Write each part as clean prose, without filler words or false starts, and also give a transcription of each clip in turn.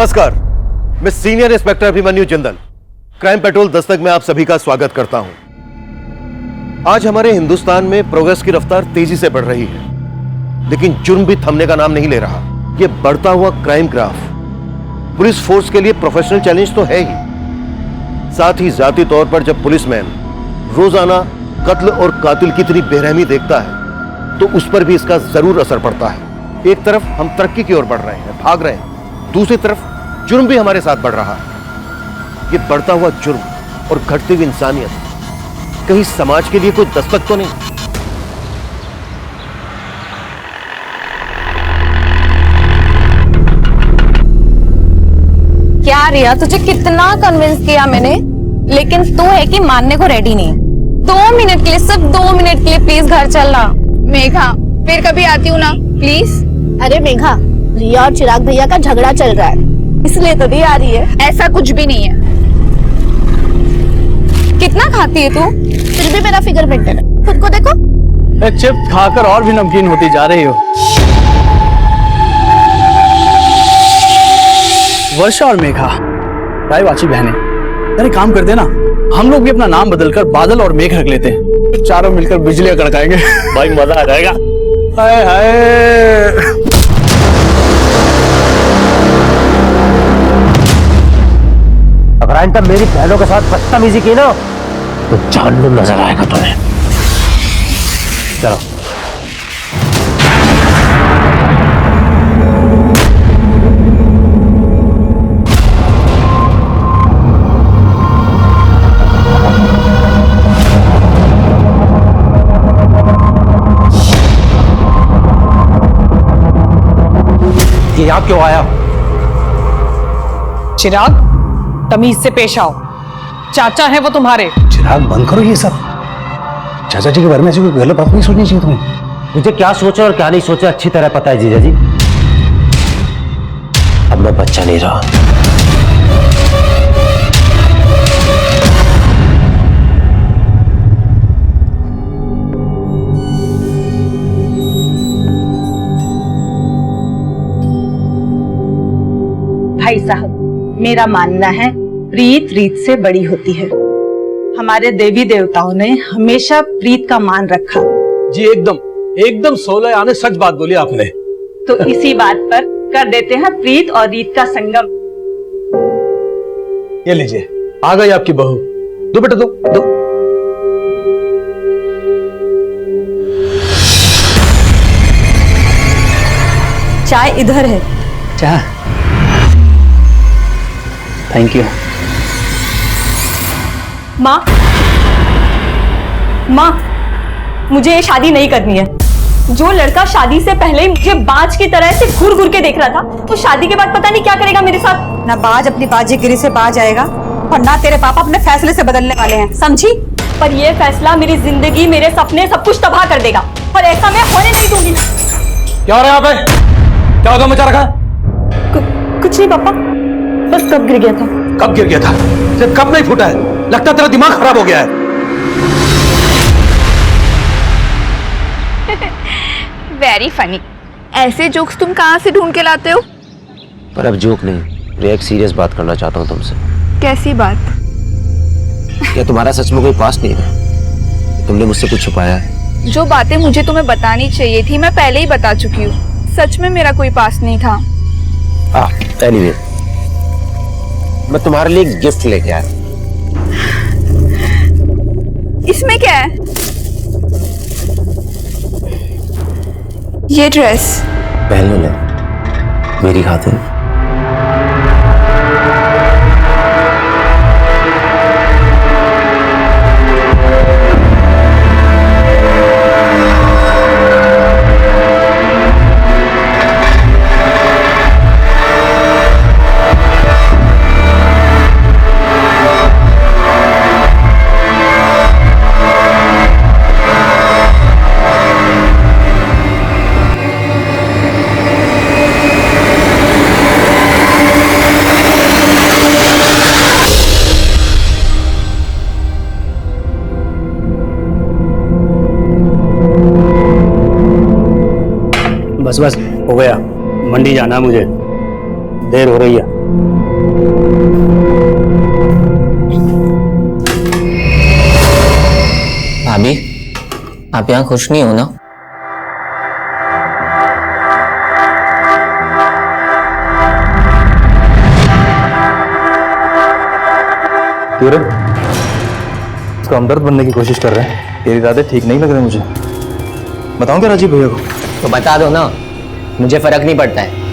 नमस्कार, मैं senior inspector Abhimanyu Jindal crime petrol Dastak में आप सभी का स्वागत करता हूं। आज हमारे हिंदुस्तान में प्रोग्रेस की रफ्तार तेजी से बढ़ रही है, लेकिन जुर्म भी थमने का नाम नहीं ले रहा। यह बढ़ता हुआ क्राइम ग्राफ पुलिस फोर्स के लिए प्रोफेशनल चैलेंज तो है ही, साथ ही जाती तौर पर जब पुलिसमैन रोजाना कत्ल और कातिल की इतनी बेरहमी देखता है तो उस पर भी इसका जरूर असर पड़ता है। एक तरफ हम तरक्की की ओर बढ़ रहे हैं, भाग रहे हैं, दूसरी तरफ जुर्म भी हमारे साथ बढ़ रहा है। ये बढ़ता हुआ जुर्म और घटती हुई इंसानियत कहीं समाज के लिए कोई दस्तक तो नहीं? क्या रिया, तुझे कितना कन्विंस किया मैंने, लेकिन तू है कि मानने को रेडी नहीं। 2 मिनट के लिए, सिर्फ 2 मिनट के लिए प्लीज घर चलना। मेघा, फिर कभी आती हूँ ना, प्लीज। अरे मेघा, रिया और चिराग भैया का झगड़ा चल रहा है, इसलिए तो नहीं आ रही है। ऐसा कुछ भी नहीं है। कितना खाती है तू? फिर भी मेरा फिगर मेंटेन है, खुद को देखो। चिप्स खाकर और भी नमकीन होती जा रही हो। वर्षा और मेघा रायवाची बहनें, अरे काम कर देना, हम लोग भी अपना नाम बदलकर बादल और मेघ रख लेते हैं, चारों मिलकर बिजलियां कड़काएंगे। भाई मजा आ जाएगा। हाय हाय। अगर आइंदा मेरी बहनों के साथ बदतमीजी की ना तो जहन्नुम नजर आएगा तुम्हें। चलो। ये यहाँ क्यों आया? चिराग, तमीज से पेश आओ, चाचा है वो तुम्हारे। चिराग, बंद करो ये सब। चाचा जी के बारे में ऐसी कोई गलत बात नहीं सोचनी चाहिए तुम्हें। मुझे क्या सोचा और क्या नहीं सोचा अच्छी तरह पता है जीजा जी। अब मैं बच्चा नहीं रहा। भाई साहब, मेरा मानना है प्रीत रीत से बड़ी होती है। हमारे देवी देवताओं ने हमेशा प्रीत का मान रखा। जी एकदम एकदम 16 आने सच बात बोली आपने। तो इसी बात पर कर देते हैं प्रीत और रीत का संगम। ये लीजिए, आ गई आपकी बहू। दो बेटा, दो दो। चाय इधर है। चाय? Thank you. माँ, माँ, मुझे ये शादी नहीं करनी है। जो लड़का शादी से पहले ही मुझे बाज की तरह से घूर घूर के देख रहा था, तो शादी के बाद पता नहीं क्या करेगा मेरे साथ। ना बाज अपनी बाजीगिरी से बाज आएगा और ना तेरे पापा अपने फैसले से बदलने वाले हैं, समझी? पर ये फैसला मेरी जिंदगी, मेरे सपने, सब कुछ तबाह कर देगा, और ऐसा मैं होने नहीं दूंगी। क्या हो रहा है यहाँ पे? क्या होगा मचा रखा? कुछ नहीं पापा, बस कब गिर गया था। कब गिर गया था? सिर्फ कब नहीं फूटा है? लगता तेरा दिमाग खराब हो गया है। Very funny. ऐसे जोक्स तुम कहाँ से ढूंढ के लाते हो? पर अब जोक नहीं, एक सीरियस बात करना चाहता हूँ तुमसे। कैसी बात? क्या तुम्हारा सच में कोई पास्ट नहीं है? तुमने मुझसे कुछ छुपाया है? जो बातें मुझे तुम्हें बतानी चाहिए थी मैं पहले ही बता चुकी हूँ। सच में मेरा कोई पास नहीं था। एनीवे, मैं तुम्हारे लिए एक गिफ्ट लेके आया। इसमें क्या है? ये ड्रेस पहन ले मेरी खातिर। बस बस हो गया, मंडी जाना मुझे। देर हो रही है। भाभी, आप यहाँ खुश नहीं हो ना? क्यों रे? इसका हमदर्द बनने की कोशिश कर रहे हैं। तेरे इरादे ठीक नहीं लग रहे मुझे। बताऊं क्या राजीव भैया को? तो बता दो ना, मुझे फर्क नहीं पड़ता है।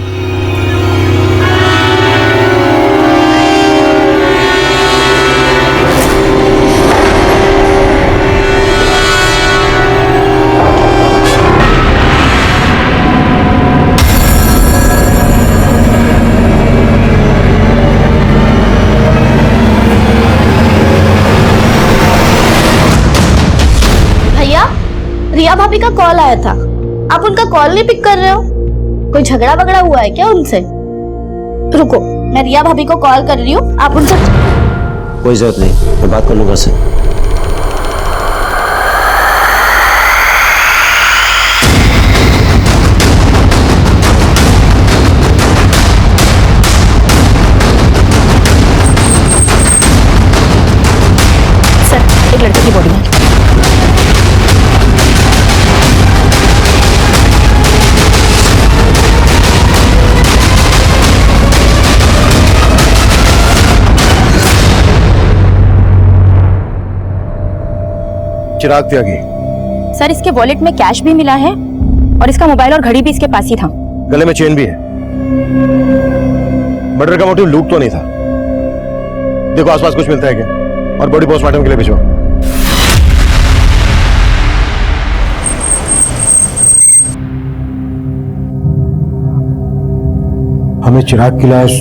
भैया, रिया भाभी का कॉल आया था, आप उनका कॉल नहीं पिक कर रहे हो? कोई झगड़ा वगड़ा हुआ है क्या उनसे? रुको, मैं रिया भाभी को कॉल कर रही हूँ, आप उनसे। कोई जरूरत नहीं, मैं बात कर लूंगा उससे। सर, एक लड़के की बॉडी में। चिराग त्यागी, सर, इसके वॉलेट में कैश भी मिला है और इसका मोबाइल और घड़ी भी इसके पास ही था। गले में चेन भी है। मर्डर का मोटिव लूट तो नहीं था। देखो आसपास कुछ मिलता है क्या, और बॉडी पोस्टमार्टम के लिए भिजवाओ। हमें चिराग की लाश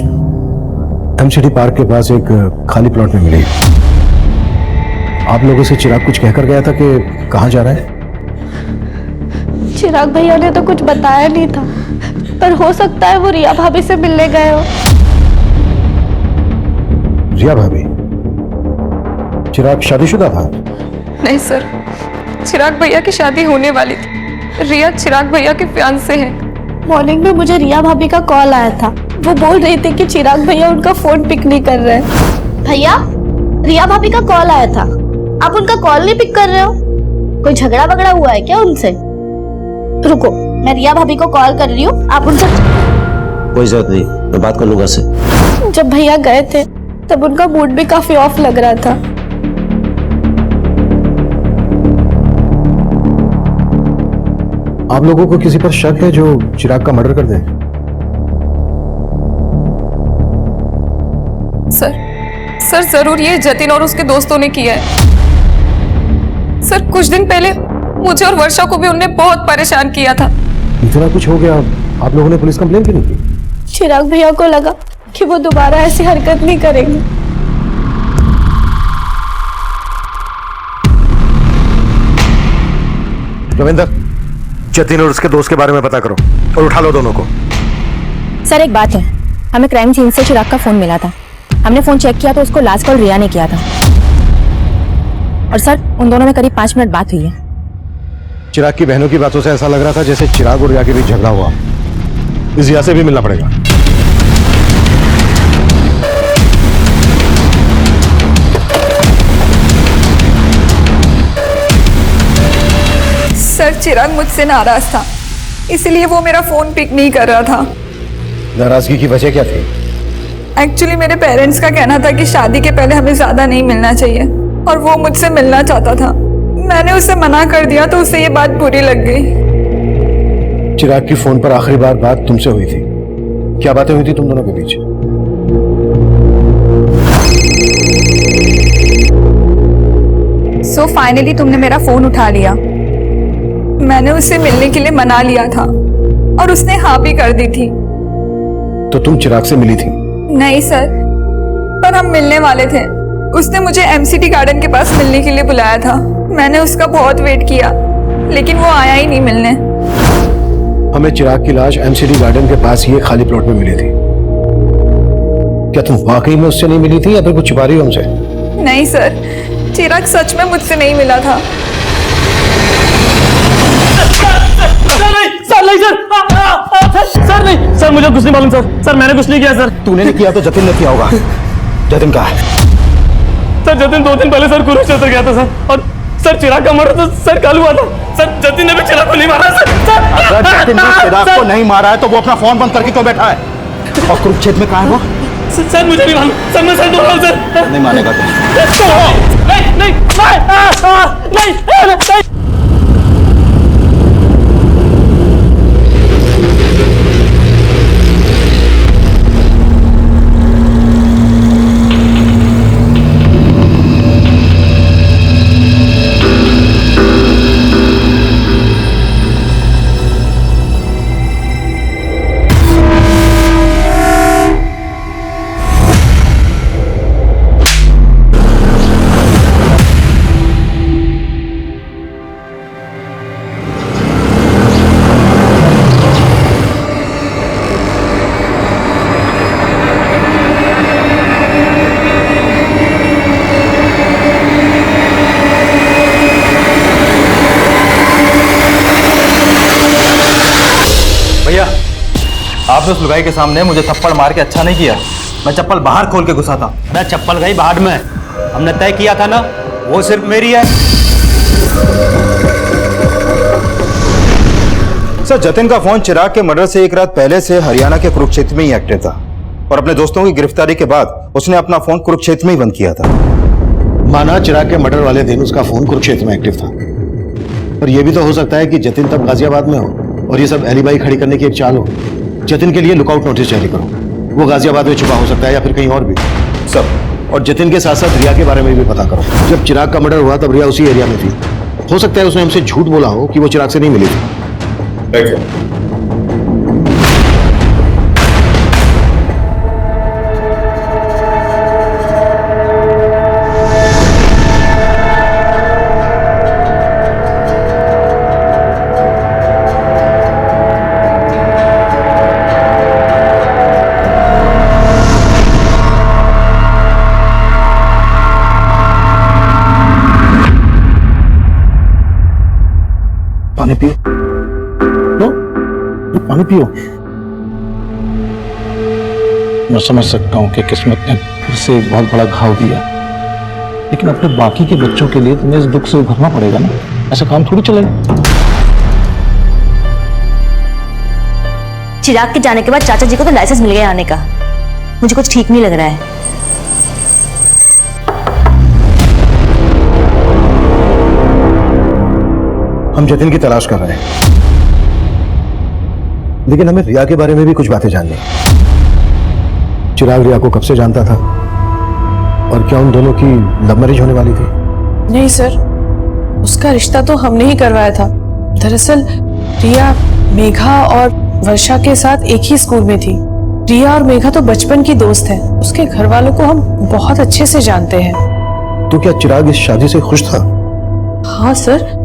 एमसीडी पार्क के पास एक खाली प्लॉट में मिली। आप लोगों से चिराग कुछ कहकर गया था कि कहाँ जा रहा है? चिराग भैया ने तो कुछ बताया नहीं था, पर हो सकता है वो रिया भाभी से मिलने गए हो। रिया भाभी? चिराग शादीशुदा था? नहीं सर, चिराग भैया की शादी होने वाली थी। रिया चिराग भैया के फियांसे हैं। मॉर्निंग में मुझे रिया भाभी का कॉल आया था, वो बोल रही थी कि चिराग भैया उनका फोन पिक नहीं कर रहे हैं। भैया, रिया भाभी का कॉल आया था, आप उनका कॉल नहीं पिक कर रहे हो? कोई झगड़ा वगड़ा हुआ है क्या उनसे? रुको, मैं रिया भाभी को कॉल कर रही हूँ, आप उनसे। कोई जरूरत नहीं, मैं बात कर लूंगा उससे। जब भैया गए थे तब उनका मूड भी काफी ऑफ लग रहा था। आप लोगों को किसी पर शक है जो चिराग का मर्डर कर दे? सर जरूर ये जतिन और उसके दोस्तों ने किया है। सर, कुछ दिन पहले मुझे और वर्षा को भी उनने बहुत परेशान किया था। इतना कुछ हो गया, आप लोगों ने पुलिस कंप्लेन क्यों नहीं की? चिराग भैया को लगा कि वो दोबारा ऐसी हरकत नहीं करेंगे। रविंदर, जतिन और उसके दोस्त के बारे में पता करो और उठा लो दोनों को। सर, एक बात है, हमें क्राइम सीन से चिराग का फोन मिला था। हमने फोन चेक किया तो उसको लास्ट कॉल रिया ने किया था। और सर, उन दोनों में करीब 5 मिनट बात हुई है। चिराग की बहनों की बातों से ऐसा लग रहा था जैसे चिराग और रिया के बीच झगड़ा हुआ। इस रिया से भी मिलना पड़ेगा। सर, चिराग मुझसे नाराज था, इसलिए वो मेरा फोन पिक नहीं कर रहा था। नाराजगी की वजह क्या थी? एक्चुअली मेरे पेरेंट्स का कहना था कि शादी के पहले हमें ज्यादा नहीं मिलना चाहिए, और वो मुझसे मिलना चाहता था। मैंने उसे मना कर दिया तो उसे ये बात बुरी लग गई। चिराग की फोन पर आखिरी बार बात तुमसे हुई थी, क्या बातें हुई थी तुम दोनों के बीच? सो फाइनली तुमने मेरा फोन उठा लिया। मैंने उससे मिलने के लिए मना लिया था और उसने हाँ भी कर दी थी। तो तुम चिराग से मिली थी? नहीं सर, पर हम मिलने वाले थे। उसने मुझे एमसीडी गार्डन के पास मिलने के लिए बुलाया था। मैंने उसका बहुत वेट किया, लेकिन वो आया ही नहीं मिलने। हमें चिराग की लाश एमसीडी गार्डन के पास ही खाली प्लॉट में मिली थी। क्या तुम वाकई में उससे नहीं मिली थी या फिर कुछ छुपा रही हो हमसे? नहीं सर, चिराग सच में मुझसे नहीं मिला था। सर सर नहीं, सर मुझे कुछ नहीं मालूम सर मैंने कुछ नहीं किया सर। तूने नहीं किया तो जतिन ने किया होगा। जतिन कहाँ है? सर जतिन 2 दिन पहले सर कुरुक्षेत्र गया था सर, और सर चिराग का मर्डर तो सर कल हुआ था सर। जतिन ने भी चिराग को नहीं मारा सर। अगर जतिन ने चिराग को नहीं मारा है तो वो अपना फोन बंद करके क्यों बैठा है? और कुरुक्षेत्र में कहाँ है वो? सर मुझे नहीं मालूम सर, मैं सर बोल रहा हूँ सर। नहीं मानेगा नहीं। आपने उस लुगाई के सामने मुझे थप्पड़ मार के अच्छा नहीं किया। मैं चप्पल बाहर खोल के घुसा था। मैं चप्पल गई बाहर में, हमने तय किया था ना, वो सिर्फ मेरी है। सर जतिन का फोन चिराग के मर्डर से एक रात पहले से हरियाणा के कुरुक्षेत्र में ही एक्टिव था, और अपने दोस्तों की गिरफ्तारी के बाद उसने अपना फोन कुरुक्षेत्र में ही बंद किया था। माना चिराग के मर्डर वाले दिन उसका फोन कुरुक्षेत्र में एक्टिव था, पर यह भी तो हो सकता है कि जतिन तब गाजियाबाद में हो और ये सब एलिबाई खड़ी करने की एक चाल हो। जतिन के लिए लुकआउट नोटिस जारी करो, वो गाजियाबाद में छुपा हो सकता है या फिर कहीं और भी सब। और जतिन के साथ साथ रिया के बारे में भी पता करो। जब चिराग का मर्डर हुआ तब रिया उसी एरिया में थी। हो सकता है उसने हमसे झूठ बोला हो कि वो चिराग से नहीं मिली थी। पानी पियो, लो, पानी पियो। मैं समझ सकता हूँ कि किस्मत ने फिर से एक बहुत बड़ा घाव दिया, लेकिन अपने बाकी के बच्चों के लिए तुम्हें इस दुख से उभरना पड़ेगा ना। ऐसा काम थोड़ी चलेगा। चिराग के जाने के बाद चाचा जी को तो लाइसेंस मिल गया आने का। मुझे कुछ ठीक नहीं लग रहा है। हम जतिन की तलाश कर रहे हैं, लेकिन हमें रिया के बारे में भी कुछ बातें जाननी है। चिराग रिया को कब से जानता था, और क्या उन दोनों की लव मैरिज होने वाली थी? नहीं सर, उसका रिश्ता तो हमने ही करवाया था। दरअसल रिया मेघा और वर्षा के साथ एक ही स्कूल में थी। रिया और मेघा तो बचपन की दोस्त हैं। उसके घर वालों को हम बहुत अच्छे से जानते हैं। तो क्या चिराग इस शादी से खुश था? हाँ सर,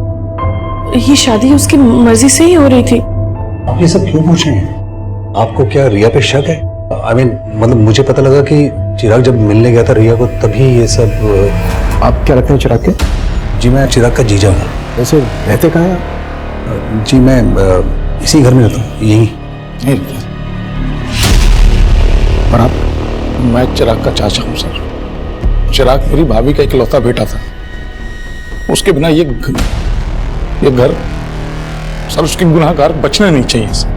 ये शादी उसकी मर्जी से ही हो रही थी। आप ये सब क्यों पूछ रहे हैं? आपको क्या रिया पे शक है? मतलब मुझे पता लगा कि चिराग जब मिलने गया था रिया को तभी ये सब। आप क्या रखते हैं चिराग के? जी मैं चिराग का जीजा हूँ। वैसे रहते कहाँ हैं? जी मैं इसी घर में रहता हूँ, यही। और आप? मैं चिराग का चाचा हूँ सर। चिराग मेरी भाभी का इकलौता बेटा था। उसके बिना ये घर सर, उसके गुनाहगार बचने नहीं चाहिए सर।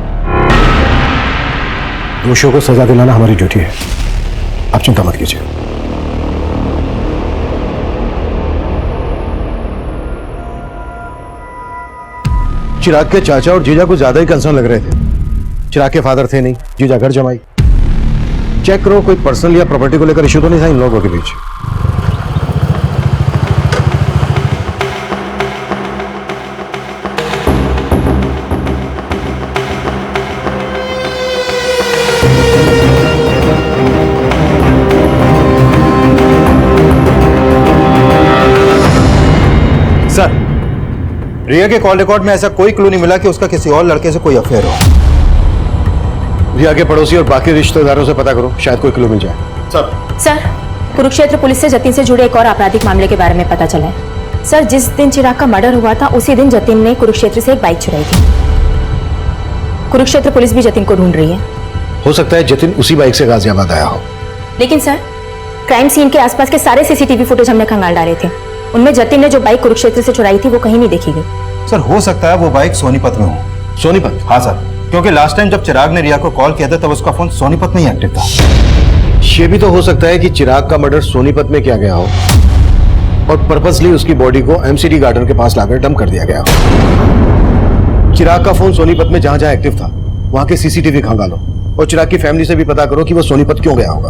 दोषियों को सजा दिलाना हमारी ड्यूटी है, आप चिंता मत कीजिए। चिराग के चाचा और जीजा को ज्यादा ही कंसर्न लग रहे थे। चिराग के फादर थे नहीं, जीजा घर जमाई। चेक करो कोई पर्सनल या प्रॉपर्टी को लेकर इश्यू तो नहीं था इन लोगों के बीच। सर रिया के कॉल रिकॉर्ड में ऐसा कोई क्लू नहीं मिला कि उसका किसी और लड़के से कोई अफेयर हो। रिया के पड़ोसी और बाकी रिश्तेदारों से पता करो, शायद कोई क्लू मिल जाए। सर, कुरुक्षेत्र पुलिस से जतिन से जुड़े एक और आपराधिक मामले के बारे में पता चला है। सर, जिस दिन चिराग का मर्डर हुआ था उसी दिन जतिन ने कुरुक्षेत्र से एक बाइक चुराई थी। कुरुक्षेत्र पुलिस भी जतिन को ढूंढ रही है। हो सकता है जतिन उसी बाइक से गाजियाबाद आया हो। लेकिन सर, क्राइम सीन के आसपास के सारे सीसीटीवी फुटेज हमने खंगाल डाले थे। उनमें जतिन ने जो बाइक कुरुक्षेत्र से चुराई थी वो कहीं नहीं देखी गई। सर हो सकता है वो बाइक सोनीपत में हो। सोनीपत? हाँ सर, क्योंकि लास्ट टाइम जब चिराग ने रिया को कॉल किया था तब उसका फोन सोनीपत में ही एक्टिव था। ये भी तो हो सकता है कि चिराग का मर्डर सोनीपत में किया गया हो और पर्पसली उसकी बॉडी को एमसीडी गार्डन के पास लाकर डंप कर दिया गया हो। चिराग का फोन सोनीपत में जहां जहां एक्टिव था वहां के सीसीटीवी खंगालो और चिराग की फैमिली से भी पता करो कि वो सोनीपत क्यों गया होगा।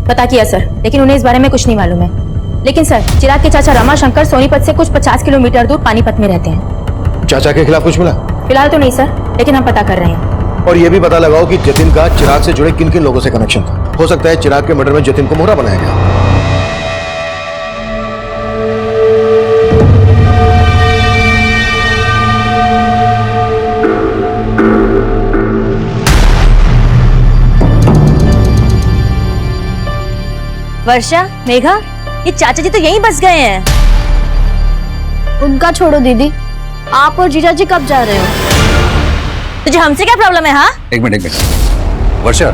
पता किया सर, लेकिन उन्हें इस बारे में कुछ नहीं मालूम है। लेकिन सर, चिराग के चाचा रमाशंकर सोनीपत से कुछ 50 किलोमीटर दूर पानीपत में रहते हैं। चाचा के खिलाफ कुछ मिला? फिलहाल तो नहीं सर, लेकिन हम पता कर रहे हैं। और ये भी पता लगाओ कि जतिन का चिराग से जुड़े किन किन लोगों से कनेक्शन था। हो सकता है चिराग के मर्डर में जतिन को मोहरा बनाया गया। वर्षा, मेघा, ये चाचा जी तो यहीं बस गए हैं। उनका छोड़ो दीदी, आप और जीजा जी कब जा रहे हो? तुझे हमसे क्या प्रॉब्लम है? हाँ, एक मिनट वर्षा,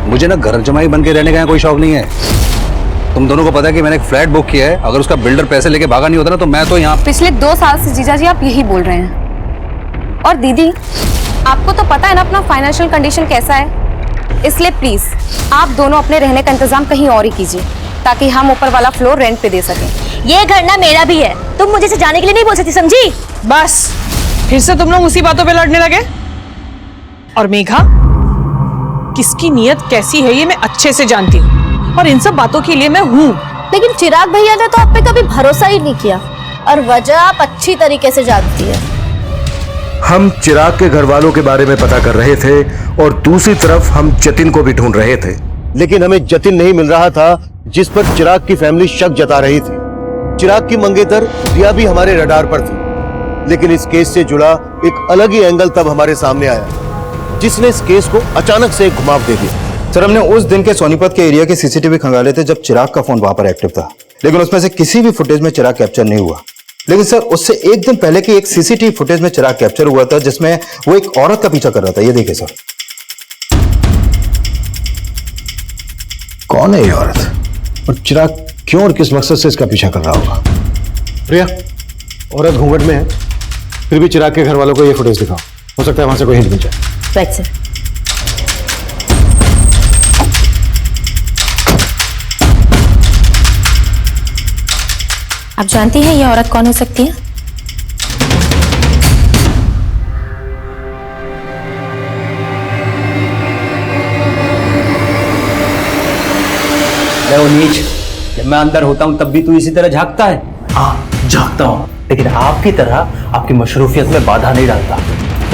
मुझे ना घर जमाई बन के रहने का कोई शौक नहीं है। तुम दोनों को पता है कि मैंने एक फ्लैट बुक किया है। अगर उसका बिल्डर पैसे लेके भागा नहीं होता ना तो मैं तो यहाँ पिछले 2 साल से जीजा जी आप यही बोल रहे हैं। और दीदी, आपको तो पता है ना अपना फाइनेंशियल कंडीशन कैसा है, इसलिए प्लीज आप दोनों अपने रहने का इंतजाम कहीं और ही कीजिए ताकि हम ऊपर वाला फ्लोर रेंट पे दे सकें। ये घर ना मेरा भी है, तुम मुझे से जाने के लिए नहीं बोल सकती, समझी? बस फिर से तुम लोग उसी बातों पे लड़ने लगे। और मेघा, किसकी नीयत कैसी है ये मैं अच्छे से जानती हूँ और इन सब बातों के लिए मैं हूँ। लेकिन चिराग भैया ने तो आप पे कभी भरोसा ही नहीं किया और वजह आप अच्छी तरीके से जानती है। हम चिराग के घर वालों के बारे में पता कर रहे थे और दूसरी तरफ हम जतिन को भी ढूंढ रहे थे, लेकिन हमें जतिन नहीं मिल रहा था जिस पर चिराग की फैमिली शक जता रही थी। चिराग की मंगेतर रिया भी हमारे रडार पर थी, लेकिन इस केस से जुड़ा एक अलग ही एंगल तब हमारे सामने आया जिसने इस केस को अचानक से घुमाव दे दिया। सर हमने उस दिन के सोनीपत के एरिया के सीसीटीवी खंगाले थे जब चिराग का फोन वहां पर एक्टिव था, लेकिन उसमें से किसी भी फुटेज में चिराग कैप्चर नहीं हुआ। लेकिन सर उससे एक दिन पहले की एक सीसीटीवी फुटेज में चिराग कैप्चर हुआ था जिसमें वो एक औरत का पीछा कर रहा था। ये देखिए सर। कौन है ये औरत और चिराग क्यों और किस मकसद से इसका पीछा कर रहा होगा? प्रिया, औरत घूंघट में है, फिर भी चिराग के घर वालों को ये फुटेज दिखाओ, हो सकता है वहां से कोई हिंट मिल जाए। Right sir. आप जानती हैं ये औरत कौन हो सकती है? नीच, जब मैं अंदर होता हूँ तब भी तू इसी तरह झांकता है? हाँ झांकता हूँ, लेकिन आपकी तरह आपकी मशरूफियत में बाधा नहीं डालता।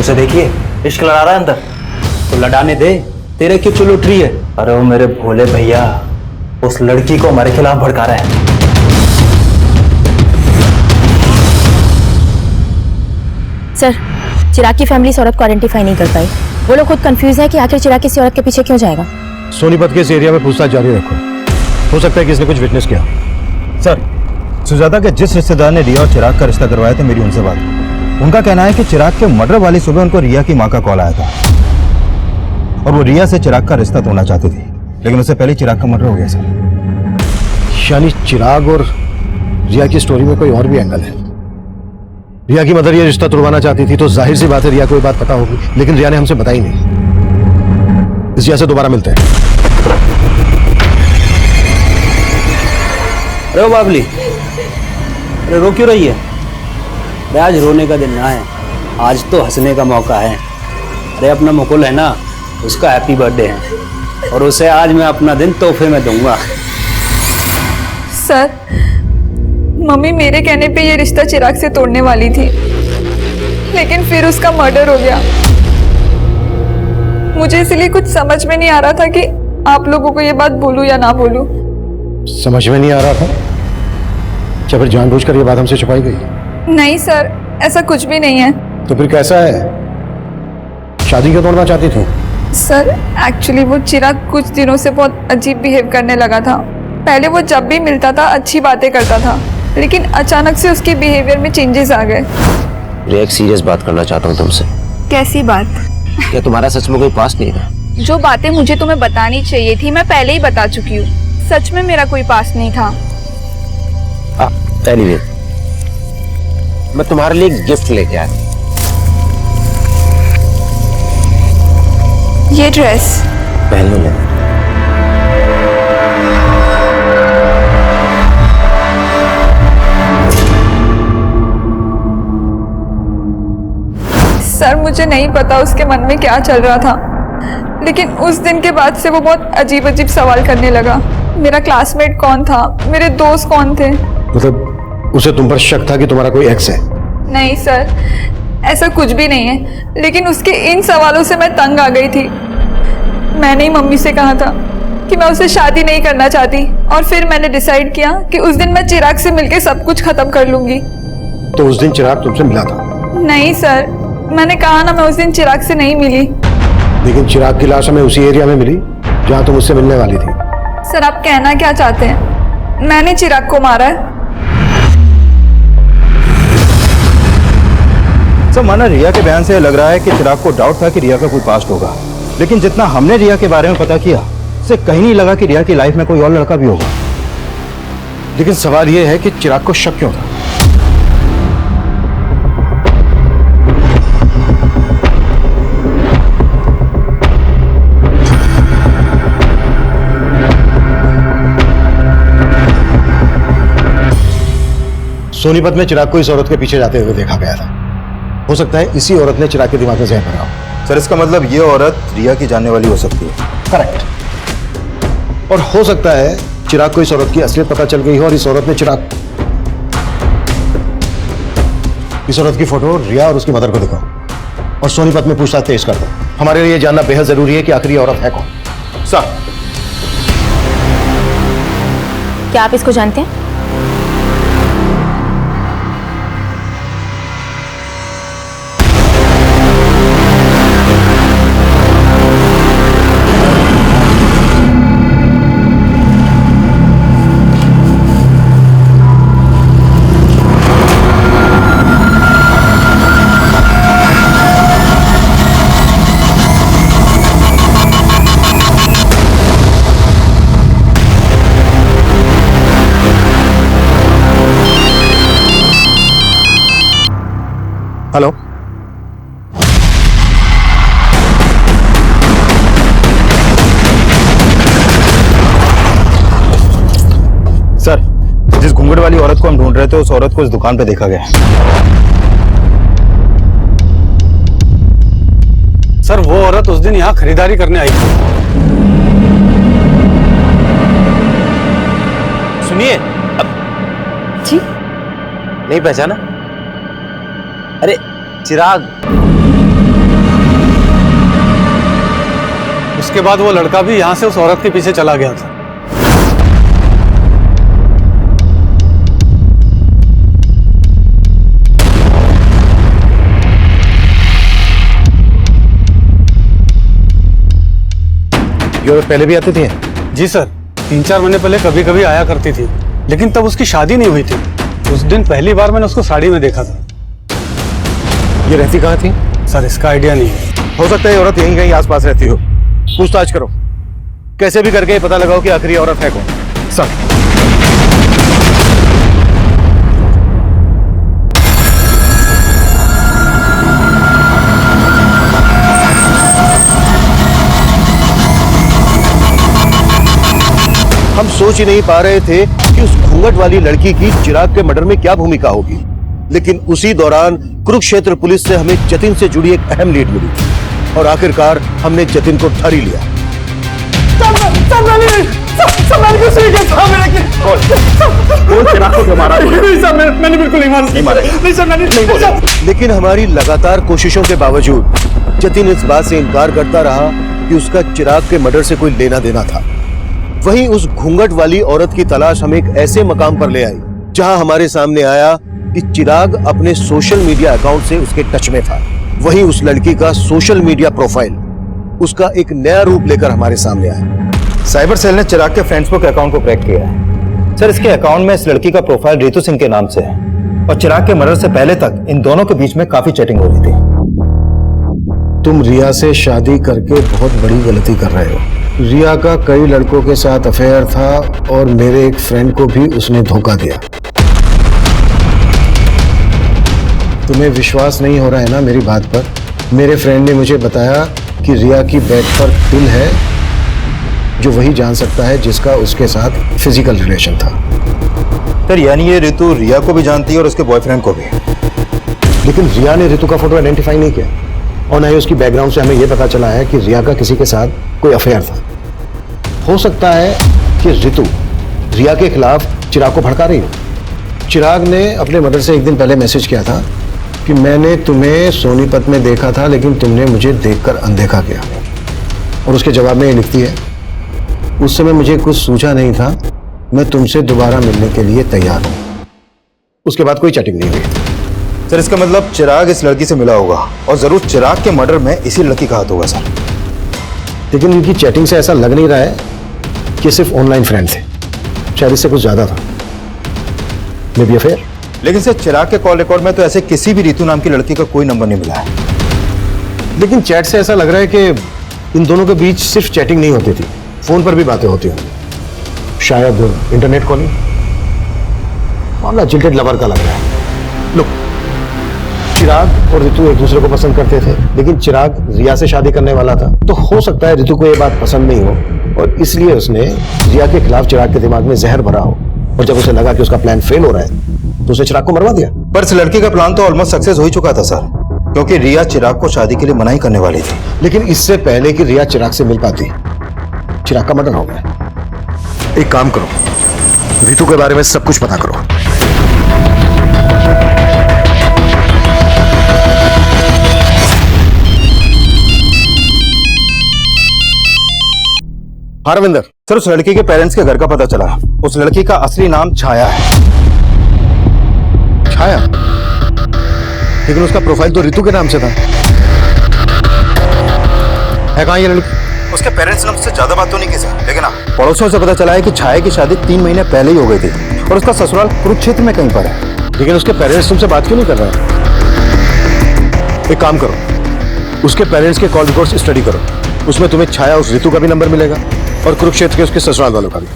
उसे देखिए, इश्क लड़ा रहा है अंदर, तो लड़ाने दे, तेरे क्यों चुल उठ रही है? अरे वो मेरे भोले भैया उस लड़की को हमारे खिलाफ भड़का रहा है। सर, चिराग की फैमिली इस औरत को आइडेंटिफाई नहीं कर पाई। वो लोग खुद कंफ्यूज है कि आखिर चिराग किसी औरत के पीछे क्यों जाएगा। सोनीपत के इस एरिया में पूछताछ जारी रखो, हो सकता है कि इसने कुछ विटनेस किया। सर सुजाता के जिस रिश्तेदार ने रिया और चिराग का रिश्ता करवाया था, मेरी उनसे बात हुई। उनका कहना है कि चिराग के मर्डर वाली सुबह उनको रिया की माँ का कॉल आया था और वो रिया से चिराग का रिश्ता तोड़ना चाहती थी, लेकिन उससे पहले चिराग का मर्डर हो गया सर। यानी चिराग और रिया की स्टोरी में कोई और भी एंगल है। रिया की मदर ये रिश्ता तोड़वाना चाहती थी तो जाहिर सी बात है रिया को ये बात पता होगी, लेकिन रिया ने हमसे बताई नहीं। इस रिया से दोबारा मिलते हैं। अरे बाबली, अरे रो क्यों रही है? अरे आज रोने का दिन ना है, आज तो हंसने का मौका है। अरे अपना मुकुल है ना, उसका हैप्पी बर्थडे है और उसे आज मैं अपना दिन तोहफे में दूंगा। सर, मम्मी मेरे कहने पे ये रिश्ता चिराग से तोड़ने वाली थी, लेकिन फिर उसका मर्डर हो गया। मुझे इसलिए कुछ समझ में नहीं आ रहा था कि आप लोगों को ये बात बोलूं या ना बोलूं। समझ में नहीं आ रहा था? क्या फिर जानबूझकर ये बात हमसे छुपाई गई? नहीं सर, ऐसा कुछ भी नहीं है। तो फिर कैसा है? शादी क्यों तोड़ना चाहती थी? सर एक्चुअली वो चिराग कुछ दिनों से बहुत अजीब बिहेव करने लगा था। पहले वो जब भी मिलता था अच्छी बातें करता था, लेकिन अचानक से उसके बिहेवियर में चेंजेस आ गए। एक सीरियस बात करना चाहता हूँ तुमसे। कैसी बात? क्या तुम्हारा सच में कोई पास्ट नहीं था? जो बातें मुझे तुम्हें बतानी चाहिए थी मैं पहले ही बता चुकी हूँ। सच में मेरा कोई पास्ट नहीं था। एनीवे, मैं तुम्हारे लिए एक गिफ्ट लेके आया। ये ड्रेस पहन लो। सर मुझे नहीं पता उसके मन में क्या चल रहा था, लेकिन उस दिन के बाद से वो बहुत अजीब अजीब सवाल करने लगा। मेरा क्लासमेट कौन था, मेरे दोस्त कौन थे। मतलब उसे तुम पर शक था कि तुम्हारा कोई एक्स है? नहीं सर, ऐसा कुछ भी नहीं है, लेकिन उसके इन सवालों से मैं तंग आ गई थी। मैंने ही मम्मी से कहा था कि मैं उससे शादी नहीं करना चाहती, और फिर मैंने डिसाइड किया कि उस दिन मैं चिराग से मिलकर सब कुछ खत्म कर लूंगी। तो उस दिन चिराग तुमसे मिला था? नहीं सर, मैंने कहा ना, मैं उस दिन चिराग से नहीं मिली। लेकिन चिराग की लाश हमें उसी एरिया में मिली जहां तुम उससे मिलने वाली थी। सर आप कहना क्या चाहते हैं? मैंने चिराग को मारा है? सर माना रिया के बयान से लग रहा है कि चिराग को डाउट था कि रिया का कोई पास्ट होगा, लेकिन जितना हमने रिया के बारे में पता किया उसे कहीं नहीं लगा कि रिया की लाइफ में कोई और लड़का भी होगा। लेकिन सवाल यह है कि चिराग को शक क्यों था? सोनीपत में चिराग को इस औरत के पीछे जाते हुए देखा गया था। हो सकता है इसी औरत ने चिराग के दिमाग में जहर भरा हो। सर इसका मतलब ये औरत रिया की जानने वाली हो सकती है। करेक्ट। और हो सकता है चिराग को इस औरत की असलियत पता चल गई हो और इस औरत ने चिराग इस औरत की फोटो रिया और उसकी मदर को दिखाओ और सोनीपत में पूछताछ तेज कर दो। हमारे लिए जानना बेहद जरूरी है कि आखिर ये औरत है कौन। सर, क्या आप इसको जानते हैं? हेलो, सर जिस घूंघट वाली औरत को हम ढूंढ रहे थे उस औरत को इस दुकान पे देखा गया। सर वो औरत उस दिन यहाँ खरीदारी करने आई थी। सुनिए, अब जी नहीं पहचाना? अरे चिराग। उसके बाद वो लड़का भी यहाँ से उस औरत के पीछे चला गया था। ये औरत पहले भी आती थी? जी सर, 3-4 महीने पहले कभी कभी आया करती थी, लेकिन तब उसकी शादी नहीं हुई थी। उस दिन पहली बार मैंने उसको साड़ी में देखा था। ये रहती कहाँ थी? सर इसका आइडिया नहीं है। हो सकता है ये औरत यहीं कहीं आसपास रहती हो। पूछताछ करो, कैसे भी करके पता लगाओ कि आखिर ये औरत है कौन। सर, हम सोच ही नहीं पा रहे थे कि उस घूंघट वाली लड़की की चिराग के मर्डर में क्या भूमिका होगी, लेकिन उसी दौरान कुरुक्षेत्र पुलिस से हमें जतिन से जुड़ी एक अहम लीड मिली और आखिरकार हमने जतिन को धर ही लिया। मैंने बिल्कुल नहीं मारा। नहीं सर, मैंने नहीं बोला। लेकिन हमारी लगातार कोशिशों के बावजूद जतिन इस बात से इनकार करता रहा कि उसका चिराग के मर्डर से कोई लेना देना था। वहीं उस घूंघट वाली औरत की तलाश हमें एक ऐसे मकाम पर ले आई जहां हमारे सामने आया कि चिराग अपने सोशल मीडिया अकाउंट से उसके टच में था। वहीं उस लड़की का सोशल मीडिया प्रोफाइल उसका एक नया रूप लेकर हमारे सामने आया। साइबर सेल ने चिराग के फेसबुक अकाउंट को क्रैक किया है। सर इसके अकाउंट में इस लड़की का प्रोफाइल रितु सिंह के नाम से है और चिराग के मर्डर से पहले तक इन दोनों के बीच में काफी चैटिंग हो रही थी। तुम रिया से शादी करके बहुत बड़ी गलती कर रहे हो। रिया का कई लड़कों के साथ अफेयर था और मेरे एक फ्रेंड को भी उसने धोखा दिया। तुम्हें विश्वास नहीं हो रहा है ना मेरी बात पर? मेरे फ्रेंड ने मुझे बताया कि रिया की बेड पर पिल है जो वही जान सकता है जिसका उसके साथ फिजिकल रिलेशन था। सर यानी ये ऋतु रिया को भी जानती है और उसके बॉयफ्रेंड को भी। लेकिन रिया ने ऋतु का फोटो आइडेंटिफाई नहीं किया और ना ही उसकी बैकग्राउंड से हमें यह पता चला है कि रिया का किसी के साथ कोई अफेयर था। हो सकता है कि ऋतु रिया के खिलाफ चिराग को भड़का रही हो। चिराग ने अपने मदर से एक दिन पहले मैसेज किया था कि मैंने तुम्हें सोनीपत में देखा था लेकिन तुमने मुझे देखकर अनदेखा किया। और उसके जवाब में ये लिखती है, उस समय मुझे कुछ सूझा नहीं था, मैं तुमसे दोबारा मिलने के लिए तैयार हूं। उसके बाद कोई चैटिंग नहीं हुई। सर इसका मतलब चिराग इस लड़की से मिला होगा और जरूर चिराग के मर्डर में इसी लड़की का हाथ होगा सर। लेकिन इनकी चैटिंग से ऐसा लग नहीं रहा है कि सिर्फ ऑनलाइन फ्रेंड थे, शायद इससे कुछ ज्यादा था। May be affair. लेकिन सर चिराग के कॉल रिकॉर्ड में तो ऐसे किसी भी ऋतु नाम की लड़की का कोई नंबर नहीं मिला है। लेकिन चैट से ऐसा लग रहा है कि इन दोनों के बीच सिर्फ चैटिंग नहीं होती थी, फोन पर भी बातें होती होंगी, शायद इंटरनेट कॉलिंग। मामला जिल्टेड लवर का लग रहा है। लुक, चिराग और ऋतु एक दूसरे को पसंद करते थे, लेकिन चिराग रिया से शादी करने वाला था, तो हो सकता है ऋतु को यह बात पसंद नहीं हो और इसलिए उसने रिया के खिलाफ चिराग के दिमाग में जहर भरा हो और जब उसे लगा कि उसका प्लान फेल हो रहा है तो उसे चिराग को मरवा दिया। पर इस लड़की का प्लान तो ऑलमोस्ट सक्सेस हो ही चुका था सर, क्योंकि रिया चिराग को शादी के लिए मना ही करने वाली थी। लेकिन इससे पहले कि रिया चिराग से मिल पाती, चिराग का मर्डर हो गया। एक काम करो, ऋतु के बारे में सब कुछ पता करो। हाँ रविंदर सर, उस लड़की के पेरेंट्स के घर का पता चला। उस लड़की का असली नाम छाया है। छाया? लेकिन उसका प्रोफाइल तो ऋतु के नाम से था। है कहाँ ये लड़की? उसके पेरेंट्स ने मुझसे ज्यादा बात तो नहीं की सर, लेकिन पड़ोसियों से पता चला है कि छाया की शादी 3 महीने पहले ही हो गई थी और उसका ससुराल कुरुक्षेत्र में कहीं पर है। लेकिन उसके पेरेंट्स तुमसे बात क्यों नहीं कर रहे? एक काम करो, उसके पेरेंट्स के कॉल रिकॉर्ड्स स्टडी करो, उसमें तुम्हें छाया उस ऋतु का भी नंबर मिलेगा और कुरुक्षेत्र के उसके ससुराल वालों का भी।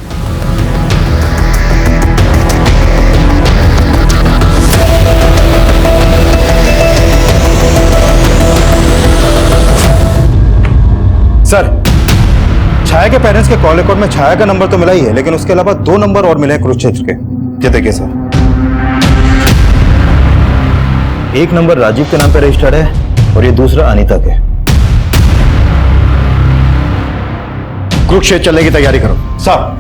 सर छाया के पेरेंट्स के कॉल रिकॉर्ड में छाया का नंबर तो मिला ही है, लेकिन उसके अलावा 2 नंबर और मिले हैं कुरुक्षेत्र के। ये देखिए सर, एक नंबर राजीव के नाम पर रजिस्टर्ड है और ये दूसरा अनीता के। कुरुक्षेत्र चलने की तैयारी करो। साहब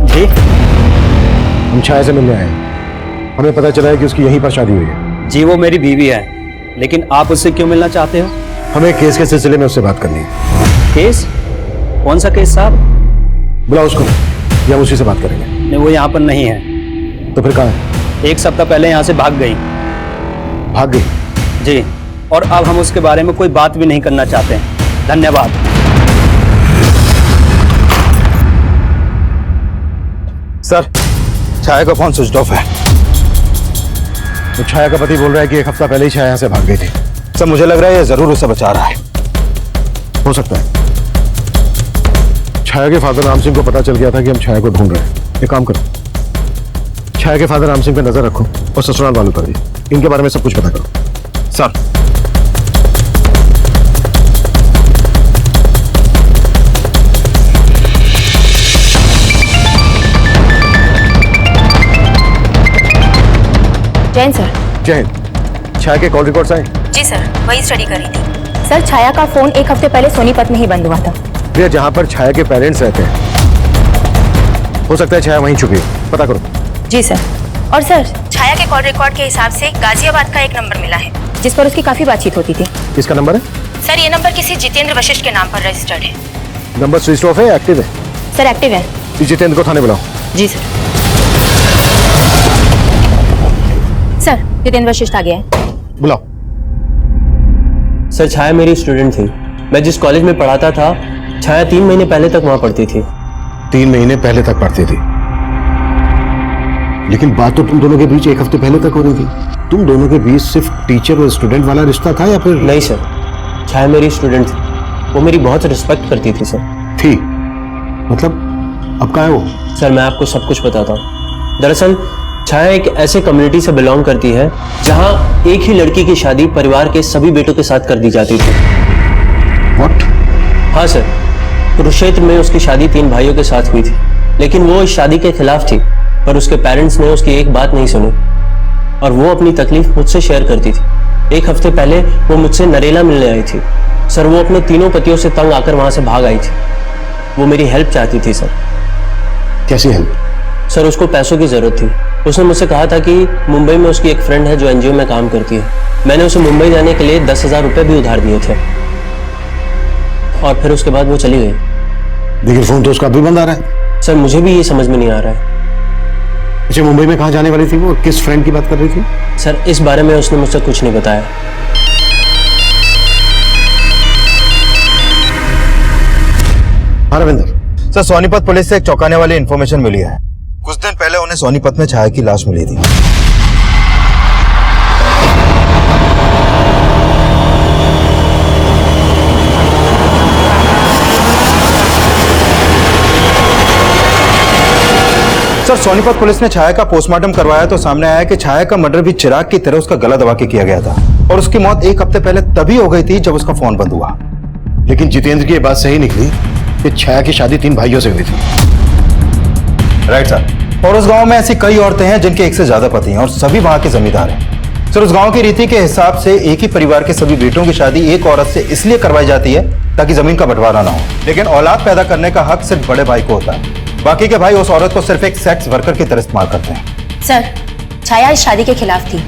जी, हम छाया से मिलने आए हैं। हमें पता चला है कि उसकी यहीं पर शादी हुई है। जी वो मेरी बीवी है, लेकिन आप उससे क्यों मिलना चाहते हो? हमें केस के सिलसिले में उससे बात करनी है। केस? कौन सा केस साहब? बुलाओ उसको, या हम उसी से बात करेंगे। नहीं, वो यहाँ पर नहीं है। तो फिर कहाँ है? 1 सप्ताह पहले यहाँ से भाग गई। भाग गई? जी, और अब हम उसके बारे में कोई बात भी नहीं करना चाहते हैं। धन्यवाद। सर छाया का फोन स्विच ऑफ है। तो छाया का पति बोल रहा है कि 1 हफ्ता पहले ही छाया यहाँ से भाग गई थी। सर मुझे लग रहा है ये जरूर उसे बचा रहा है। हो सकता है छाया के फादर राम सिंह को पता चल गया था कि हम छाया को ढूंढ रहे हैं। एक काम करो, छाया के फादर राम सिंह पे नजर रखो और ससुराल वालों पर भी। इनके बारे में सब कुछ पता करो। Sir Jain sir. जय हिंद। छाया के कॉल रिकॉर्ड्स आए? जी सर, वही स्टडी कर रही थी। सर छाया का फोन 1 हफ्ते पहले सोनीपत में ही बंद हुआ था। भैया जहाँ पर छाया के पेरेंट्स रहते हैं, हो सकता है छाया वहीं छुपी है। पता करो। जी सर। और सर छाया के कॉल रिकॉर्ड के हिसाब से गाजियाबाद का एक नंबर मिला है जिस पर उसकी काफी बातचीत होती थी। किसका नंबर है? सर ये नंबर किसी जितेंद्र वशिष्ठ के नाम पर रजिस्टर्ड है। नंबर स्विच ऑफ है या एक्टिव है? सर एक्टिव है। जितेंद्र को थाने बुलाओ। जी सर। सर जितेंद्र वशिष्ठ आ गया है। बुलाओ। सर छाया मेरी स्टूडेंट थी। मैं जिस कॉलेज में पढ़ाता था, छाया 3 महीने पहले तक वहां पढ़ती थी। 3 महीने पहले तक पढ़ती थी, लेकिन बात तो तुम दोनों के बीच 1 हफ्ते पहले तक हो रही थी। तुम दोनों के बीच सिर्फ टीचर और स्टूडेंट वाला रिश्ता था या फिर? नहीं सर, छाया मेरी स्टूडेंट थी। वो मेरी बहुत रिस्पेक्ट करती थी सर। थी मतलब अब कहाँ है वो? सर मैं आपको सब कुछ बताता हूँ। दरअसल छाया एक ऐसे कम्युनिटी से बिलोंग करती है जहाँ एक ही लड़की की शादी परिवार के सभी बेटों के साथ कर दी जाती थी। What? हाँ सर, कुरुक्षेत्र में उसकी शादी 3 भाइयों के साथ हुई थी, लेकिन वो इस शादी के खिलाफ थी। पर उसके पेरेंट्स ने उसकी एक बात नहीं सुनी और वो अपनी तकलीफ मुझसे शेयर करती थी। 1 हफ्ते पहले वो मुझसे नरेला मिलने आई थी। सर वो अपने 3 पतियों से तंग आकर वहां से भाग आई थी। वो मेरी हेल्प चाहती थी सर। कैसी हेल्प? सर उसको पैसों की जरूरत थी। उसने मुझसे कहा था कि मुंबई में उसकी एक फ्रेंड है जो एनजीओ में काम करती है। मैंने उसे मुंबई जाने के लिए 10,000 रुपए भी उधार दिए थे और फिर उसके बाद वो चली गई। लेकिन फोन तो उसका अभी बंद आ रहा है। सर मुझे भी ये समझ में नहीं आ रहा है। अच्छा, मुंबई में कहाँ जाने वाली थी वो? किस फ्रेंड की बात कर रही थी? सर इस बारे में उसने मुझसे कुछ नहीं बताया। हाँ रविंदर। सर सोनीपत पुलिस से एक चौंकाने वाली इंफॉर्मेशन मिली है। कुछ दिन पहले उन्हें सोनीपत में छाया की लाश मिली थी। सर सोनीपत पुलिस ने छाया का पोस्टमार्टम करवाया तो सामने आया कि छाया का मर्डर भी चिराग की तरह उसका गला दबा के किया गया था और उसकी मौत 1 हफ्ते पहले तभी हो गई थी जब उसका फोन बंद हुआ। लेकिन जितेंद्र की ये बात सही निकली कि छाया की शादी 3 भाइयों से हुई थी। Right sir. और उस गांव में ऐसी कई औरतें हैं जिनके 1 से ज्यादा पति हैं और सभी वहां के जमींदार हैं। सर उस गांव की रीति के हिसाब से एक ही परिवार के सभी बेटों की शादी एक औरत से इसलिए करवाई जाती है ताकि जमीन का बंटवारा ना हो, लेकिन औलाद पैदा करने का हक सिर्फ बड़े भाई को होता है। बाकी के भाई उस औरत को सिर्फ एक सेक्स वर्कर की तरह इस्तेमाल करते हैं। सर छाया इस शादी के खिलाफ थी।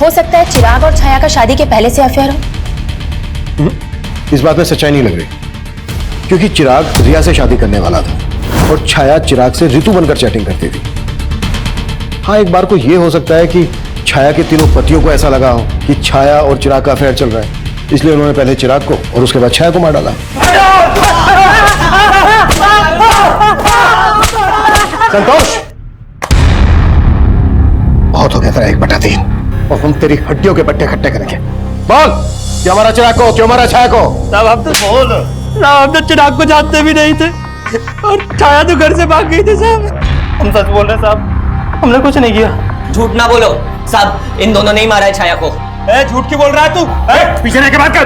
हो सकता है चिराग और छाया का शादी के पहले से अफेयर हो। इस बात में सच्चाई नहीं लग रही, क्योंकि चिराग रिया से शादी करने वाला था और छाया चिराग से ऋतु बनकर चैटिंग करती थी। हाँ, एक बार को यह हो सकता है कि छाया के 3 पतियों को ऐसा लगा हो कि छाया और चिराग का अफेयर चल रहा है, इसलिए उन्होंने पहले चिराग को और उसके बाद छाया को मार डाला। संतोष, बहुत हो गया तेरा 1/3 और हम तेरी हड्डियों के पट्टे इकट्ठे करेंगे। बोल, क्यों मारा चिराग को, क्यों मारा छाया को? साहब आप तो बोल, साहब तो चिराग को जानते भी नहीं थे और छाया तो घर से भाग गई थी। साहब हम सच बोल रहे हैं साहब, हमने कुछ नहीं किया। झूठ ना बोलो साहब, इन दोनों ने ही मारा है छाया को। झूठ क्यों बोल रहा है तू? पीछे रह के बात कर।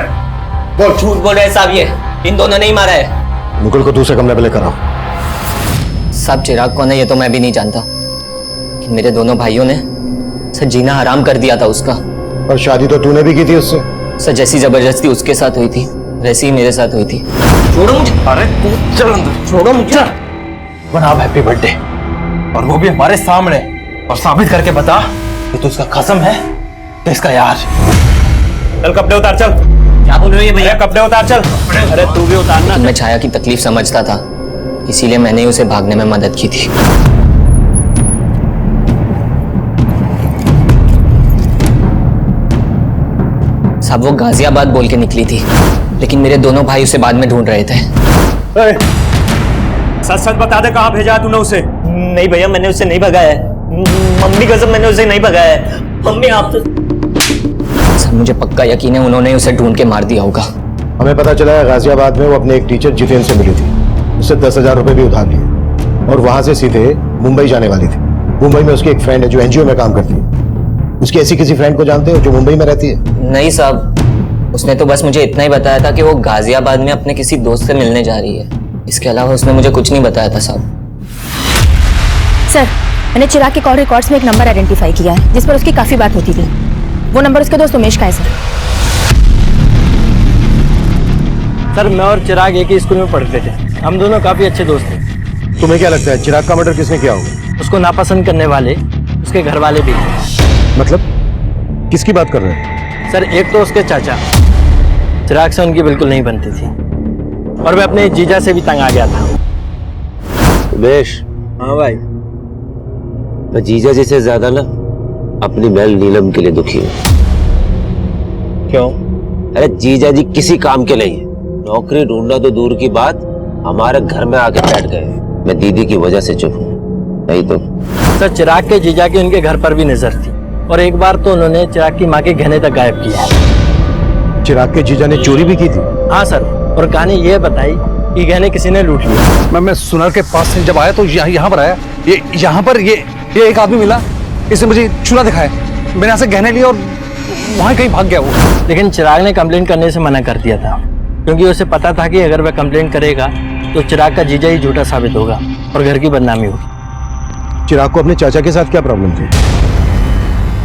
बोल। झूठ बोल रहे हैं साहब, ये इन दोनों ने ही मारा है। मुकुल को दूसरे कमरे में लेकर आओ। साहब चिराग कौन है ये तो मैं भी नहीं जानता, कि मेरे दोनों भाइयों ने सर जीना हराम कर दिया था उसका। और शादी तो तूने भी की थी उससे। सर जैसी जबरदस्ती उसके साथ हुई थी वैसी ही मेरे साथ हुई थी। छोड़ो मुझे। अरे तू चल अंदर, छोड़ो मुझे। बना हैप्पी बर्थडे, और वो भी हमारे सामने, और साबित करके बता कि तू उसका कसम है कि इसका यार। चल कपड़े उतार, चल। क्या बोल रहे हो ये भैया? कपड़े उतार चल। अरे तू भी उतारना। मैं छाया की तकलीफ समझता था, इसीलिए मैंने उसे भागने में मदद की थी। साहब वो गाजियाबाद बोल के निकली थी, लेकिन मेरे दोनों भाई उसे बाद में ढूंढ रहे थे। सच सच बता दे, कहाँ भेजा तूने उसे? नहीं भैया, मैंने उसे नहीं भगाया है। मम्मी कसम, मैंने उसे नहीं भगाया है। मम्मी आप तो... सर मुझे पक्का यकीन है उन्होंने उसे ढूंढ के मार दिया होगा। हमें पता चला है गाजियाबाद में वो अपने एक टीचर जितेंद्र से मिली थी, उससे 10,000 रुपए भी उधार लिए और वहां से सीधे मुंबई जाने वाली थी। मुंबई में उसकी एक फ्रेंड है जो एनजीओ में काम करती है। उसकी ऐसी किसी फ्रेंड को जानते हो जो मुंबई में रहती है? नहीं साहब, उसने तो बस मुझे इतना ही बताया था कि वो गाजियाबाद में अपने किसी दोस्त से मिलने जा रही है। इसके अलावा उसने मुझे कुछ नहीं बताया था साहब। सर मैंने चिराग के कॉल रिकॉर्ड्स में एक नंबर आइडेंटिफाई किया है जिस पर उसकी काफी बात होती थी। वो नंबर उसके दोस्त उमेश का है। सर मैं और चिराग एक ही स्कूल में पढ़ते थे, हम दोनों काफी अच्छे दोस्त थे। तुम्हें क्या लगता है चिराग का मर्डर किसने किया होगा? उसको नापसंद करने वाले उसके घर वाले भी थे। मतलब किसकी बात कर रहे हैं? सर एक तो उसके चाचा, चिराग से उनकी बिल्कुल नहीं बनती थी और मैं अपने जीजा से भी तंग आ गया था। उमेश। हाँ भाई। तो जीजा जी से ज्यादा ना अपनी बहन नीलम के लिए दुखी है। क्यों? अरे जीजा जी किसी काम के नहीं है। नौकरी ढूंढना तो दूर की बात, हमारे घर में आके बैठ गए। मैं दीदी की वजह से चुप हूँ, नहीं तो। सर चिराग के जीजा की उनके घर पर भी नजर थी और एक बार तो उन्होंने चिराग की माँ के गहने तक गायब किया। चिराग के जीजा ने चोरी भी की थी? हाँ सर, और कहानी ये बताई कि गहने किसी ने लूट लिया। मैं सुनार के पास से जब आया तो यहाँ पर आया, ये यहाँ पर ये एक आदमी मिला, इसने मुझे चूल्हा दिखाया, मैंने यहाँ से गहने लिए और वहाँ कहीं भाग गया वो। लेकिन चिराग ने कंप्लेंट करने से मना कर दिया था, क्योंकि उसे पता था कि अगर वह कंप्लेंट करेगा तो चिराग का जीजा ही झूठा साबित होगा और घर की बदनामी होगी। चिराग को अपने चाचा के साथ क्या प्रॉब्लम थी?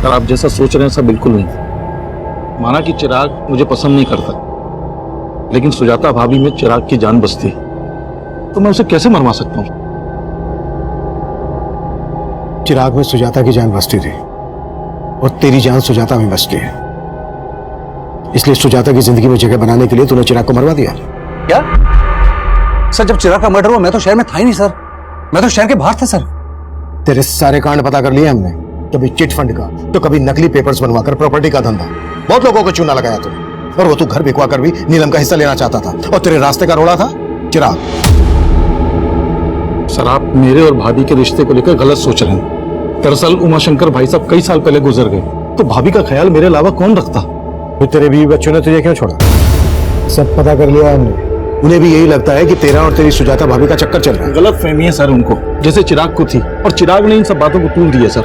सर आप जैसा सोच रहे हैं ऐसा बिल्कुल नहीं। माना कि चिराग मुझे पसंद नहीं करता, लेकिन सुजाता भाभी में चिराग की जान बसती, तो मैं उसे कैसे मरवा सकता हूँ? चिराग में सुजाता की जान बसती थी और तेरी जान सुजाता में बसती है, इसलिए सुजाता की जिंदगी में जगह बनाने के लिए तूने चिराग को मरवा दिया। क्या सर, जब चिराग का मर्डर हुआ मैं तो शहर में था ही नहीं सर, मैं तो शहर के बाहर था सर। तेरे सारे कांड पता कर लिए हमने, कभी चिट फंड का तो कभी नकली पेपर्स बनवाकर प्रॉपर्टी का धंधा, बहुत लोगों को चूना लगाया तूने, और वो तू घर बिकवा कर भी नीलम का हिस्सा लेना चाहता था, और तेरे रास्ते का रोड़ा था चिराग। सर आप मेरे और भाभी के रिश्ते को लेकर गलत सोच रहे हैं। दरअसल उमाशंकर भाई साहब कई साल पहले गुजर गए, तो भाभी का ख्याल मेरे अलावा कौन रखता? तो तेरे बीवी बच्चों ने तुझे क्यों छोड़ा? सब पता कर लिया हमने, उन्हें भी यही लगता है कि तेरा और तेरी सुजाता भाभी का चक्कर चल रहा है। गलत फहमी है सर उनको, जैसे चिराग को थी, और चिराग ने इन सब बातों को तूल दिया सर।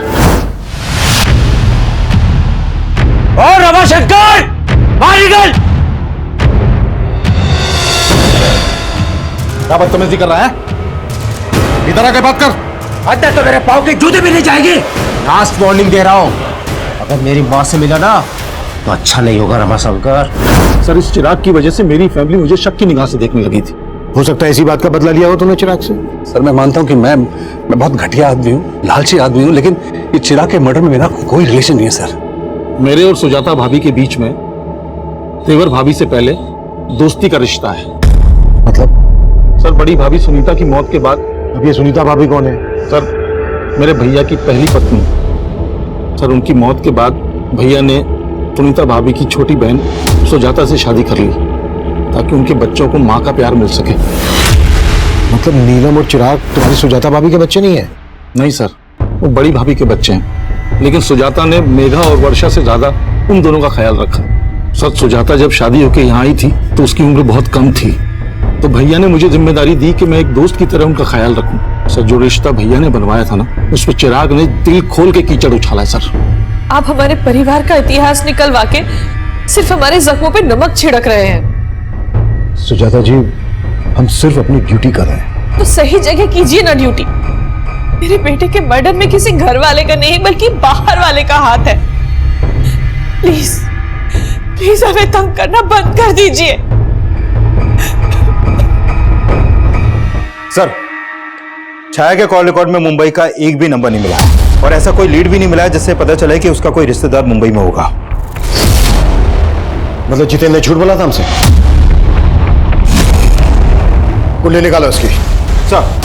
और रमाशंकर बाहर निकल! क्या बदतमीजी कर रहा है? इधर आके बात कर। अंदर तो मेरे पाँव की जूते भी नहीं जाएगी। लास्ट वार्निंग दे रहा हूँ, अगर मेरी माँ से मिला ना तो अच्छा नहीं होगा रमाशंकर। सर इस चिराग की वजह से मेरी फैमिली मुझे शक की निगाह से देखने लगी थी। हो सकता है इसी बात का बदला लिया हो तुमने चिराग से। सर मैं मानता हूँ कि मैं बहुत घटिया आदमी हूँ, लालची आदमी हूँ, लेकिन ये चिराग के मर्डर में मेरा कोई रिलेशन नहीं है सर। मेरे और सुजाता भाभी के बीच में तेवर भाभी से पहले दोस्ती का रिश्ता है। मतलब? सर बड़ी भाभी सुनीता की मौत के बाद। अब ये सुनीता भाभी कौन है? सर मेरे भैया की पहली पत्नी। सर उनकी मौत के बाद भैया ने सुनीता भाभी की छोटी बहन सुजाता से शादी कर ली, ताकि उनके बच्चों को माँ का प्यार मिल सके। मतलब नीलम और चिराग तुम्हारी सुजाता भाभी के बच्चे नहीं है? नहीं सर, वो बड़ी भाभी के बच्चे हैं, लेकिन सुजाता ने मेघा और वर्षा से ज्यादा उन दोनों का ख्याल रखा। सर सुजाता जब शादी होकर यहाँ आई थी तो उसकी उम्र बहुत कम थी, तो भैया ने मुझे जिम्मेदारी दी कि मैं एक दोस्त की तरह उनका ख्याल रखूं। सर जो रिश्ता भैया ने बनवाया था ना, उस पर चिराग ने दिल खोल के कीचड़ उछाला है। सर आप हमारे परिवार का इतिहास निकलवा के सिर्फ हमारे जख्मों पे नमक छिड़क रहे हैं। सुजाता जी, हम सिर्फ अपनी ड्यूटी कर रहे हैं। तो सही जगह कीजिए ना ड्यूटी। मेरे बेटे के मर्डर में किसी घर वाले का नहीं बल्कि बाहर वाले का हाथ है। प्लीज प्लीज हमें तंग करना बंद कर दीजिए। सर, छाया के कॉल रिकॉर्ड में मुंबई का एक भी नंबर नहीं मिला है, और ऐसा कोई लीड भी नहीं मिला है जिससे पता चले कि उसका कोई रिश्तेदार मुंबई में होगा। मतलब जितेंद्र ने झूठ बोला था हमसे? कुंडली निकालो उसकी। सर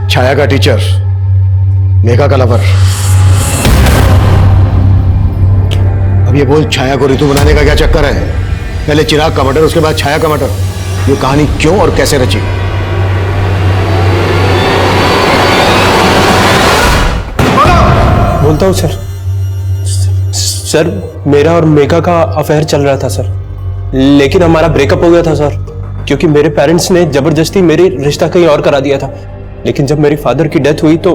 छाया का टीचर, मेघा का लवर। अब ये बोल, छाया को ऋतु बनाने का क्या चक्कर है? पहले चिराग का मर्डर, उसके बाद छाया का मर्डर। ये कहानी क्यों और कैसे रची? बोलता हूँ सर। सर मेरा और मेघा का अफेयर चल रहा था सर, लेकिन हमारा ब्रेकअप हो गया था सर, क्योंकि मेरे पेरेंट्स ने जबरदस्ती मेरी रिश्ता कहीं और करा दिया था। लेकिन जब मेरी फादर की डेथ हुई तो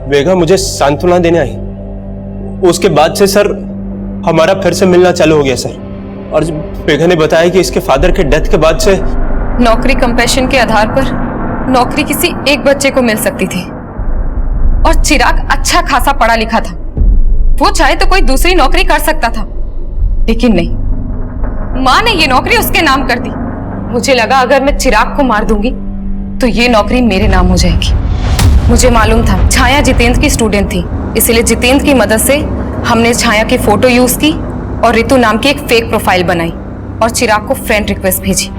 मेघा मुझे सांत्वना देने आई। उसके बाद से सर हमारा फिर से मिलना चालू हो गया सर, और मेघा ने बताया कि इसके फादर के डेथ के बाद से नौकरी कंपैशन के आधार पर नौकरी किसी एक बच्चे को मिल सकती थी, और चिराग अच्छा खासा पढ़ा लिखा था, वो चाहे तो कोई दूसरी नौकरी कर सकता था, लेकिन नहीं, माँ ने ये नौकरी उसके नाम कर दी। मुझे लगा अगर मैं चिराग को मार दूंगी तो ये नौकरी मेरे नाम हो जाएगी। मुझे मालूम था छाया जितेंद्र की स्टूडेंट थी, इसलिए जितेंद्र की मदद से हमने छाया की फोटो यूज की और रितु नाम की एक फेक प्रोफाइल बनाई और चिराग को फ्रेंड रिक्वेस्ट भेजी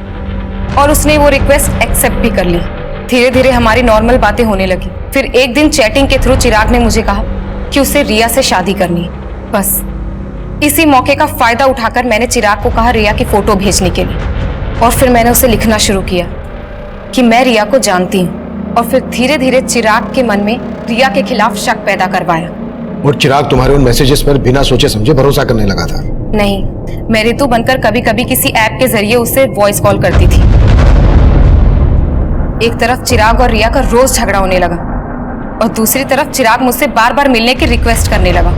और उसने वो रिक्वेस्ट एक्सेप्ट भी कर ली। धीरे धीरे हमारी नॉर्मल बातें होने लगी। फिर एक दिन चैटिंग के थ्रू चिराग ने मुझे कहा कि उसे रिया से शादी करनी है। बस इसी मौके का फायदा उठाकर मैंने चिराग को कहा रिया की फोटो भेजने के लिए और फिर मैंने उसे लिखना शुरू किया कि मैं रिया को जानती हूँ और फिर धीरे धीरे चिराग के मन में रिया के खिलाफ शक पैदा करवाया। और चिराग तुम्हारे उन मैसेजेस पर बिना सोचे समझे भरोसा करने लगा था? नहीं, मैं रितु बनकर कभी कभी किसी ऐप के जरिए उससे वॉइस कॉल करती थी। एक तरफ चिराग और रिया का रोज झगड़ा होने लगा और दूसरी तरफ चिराग मुझसे बार बार मिलने की रिक्वेस्ट करने लगा।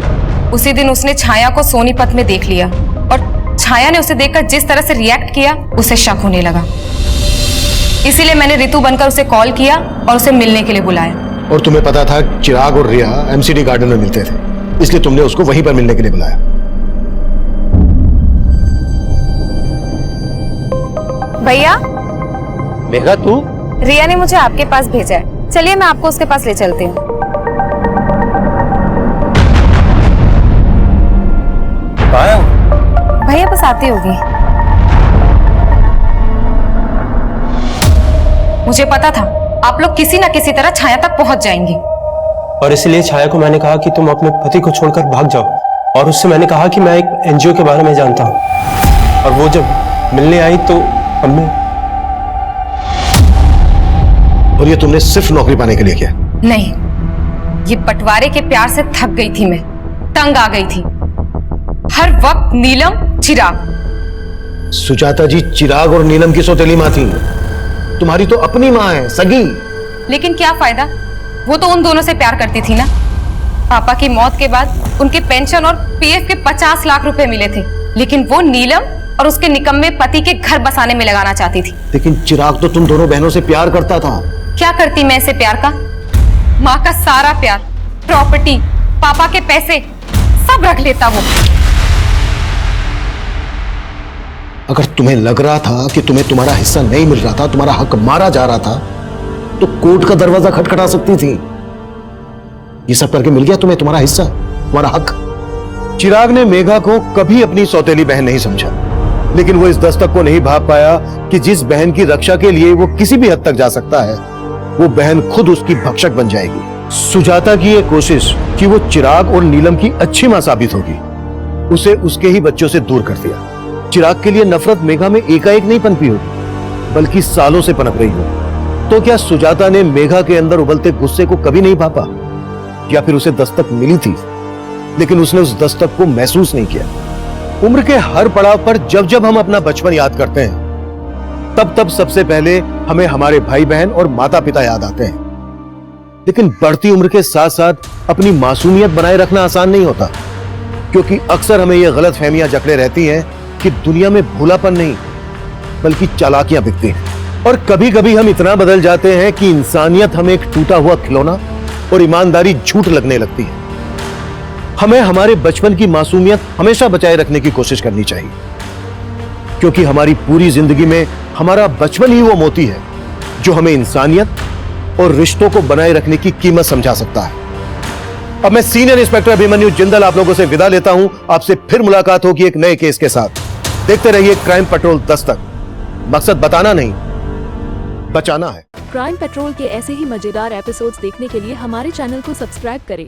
उसी दिन उसने छाया को सोनीपत में देख लिया और छाया ने उसे देखकर जिस तरह से रिएक्ट किया उसे शक होने लगा। इसीलिए मैंने रितु बनकर उसे कॉल किया और उसे मिलने के लिए बुलाया। और तुम्हें पता था चिराग और रिया एमसीडी गार्डन में मिलते थे, इसलिए तुमने उसको वहीं पर मिलने के लिए बुलाया। भैया, मेघा तू? रिया ने मुझे आपके पास भेजा है, चलिए मैं आपको उसके पास ले चलती हूँ। भैया बस आती होगी। मुझे पता था आप लोग किसी न किसी तरह छाया तक पहुंच जाएंगे और इसलिए छाया को मैंने कहा कि तुम अपने पति को छोड़कर भाग जाओ और उससे मैंने कहा कि मैं एक एनजीओ के बारे में जानता हूँ और वो जब मिलने आई तो हमने। और ये तुमने सिर्फ नौकरी पाने के लिए किया? नहीं, ये बंटवारे के प्यार से थक गई थी, मैं तंग आ गई थी। हर वक्त नीलम चिराग। सुजाता जी, चिराग और नीलम की सौतेली माँ थी, तुम्हारी तो अपनी माँ है, सगी। लेकिन क्या फायदा, वो तो उन दोनों से प्यार करती थी ना। पापा की मौत के बाद उनके पेंशन और पीएफ के 50 लाख रुपए मिले थे, लेकिन वो नीलम और उसके निकम्मे पति के घर बसाने में लगाना चाहती थी। लेकिन चिराग तो तुम दोनों बहनों से प्यार करता था। क्या करती मैं इसे प्यार का? माँ का सारा प्यार, प्रॉपर्टी, पापा के पैसे सब रख लेता वो। अगर तुम्हें लग रहा था कि तुम्हें तुम्हारा हिस्सा नहीं मिल रहा था, तुम्हारा हक मारा जा रहा था, तो कोर्ट का दरवाजा खटखटा सकती थी। ये सब करके मिल गया तुम्हें तुम्हारा हिस्सा, तुम्हारा हक। चिराग ने मेघा को कभी अपनी सौतेली बहन नहीं समझा, लेकिन वो इस दस्तक को नहीं भाप पाया कि जिस बहन की रक्षा के लिए वो किसी भी हद तक जा सकता है, वो बहन खुद उसकी भक्षक बन जाएगी। सुजाता की ये कोशिश कि वो चिराग और नीलम की अच्छी मां साबित होगी, उसे उसके ही बच्चों से दूर कर दिया। चिराग के लिए नफरत मेघा में एकाएक नहीं पनपी होगी, बल्कि सालों से पनप रही हो। तो क्या सुजाता ने मेघा के अंदर उबलते गुस्से को कभी नहीं भापा? या फिर उसे दस्तक मिली थी लेकिन उसने उस दस्तक को महसूस नहीं किया? उम्र के हर पड़ाव पर जब जब हम अपना बचपन याद करते हैं, तब तब सबसे पहले हमें हमारे भाई बहन और माता पिता याद आते हैं। लेकिन बढ़ती उम्र के साथ साथ अपनी मासूमियत बनाए रखना आसान नहीं होता, क्योंकि अक्सर हमें यह गलत फहमियां जकड़े रहती हैं कि दुनिया में भोलापन नहीं बल्कि चालाकियां बिकती हैं। और कभी कभी हम इतना बदल जाते हैं कि इंसानियत हमें एक टूटा हुआ खिलौना और ईमानदारी झूठ लगने लगती है। हमें हमारे बचपन की मासूमियत हमेशा बचाए रखने की कोशिश करनी चाहिए, क्योंकि हमारी पूरी जिंदगी में हमारा बचपन ही वो मोती है जो हमें इंसानियत और रिश्तों को बनाए रखने की कीमत समझा सकता है। अब मैं सीनियर इंस्पेक्टर अभिमन्यु जिंदल आप लोगों से विदा लेता हूं। आपसे फिर मुलाकात होगी एक नए केस के साथ। देखते रहिए क्राइम पेट्रोल दस्तक। मकसद बताना नहीं, बचाना है। क्राइम पेट्रोल के ऐसे ही मजेदार एपिसोड्स देखने के लिए हमारे चैनल को सब्सक्राइब करें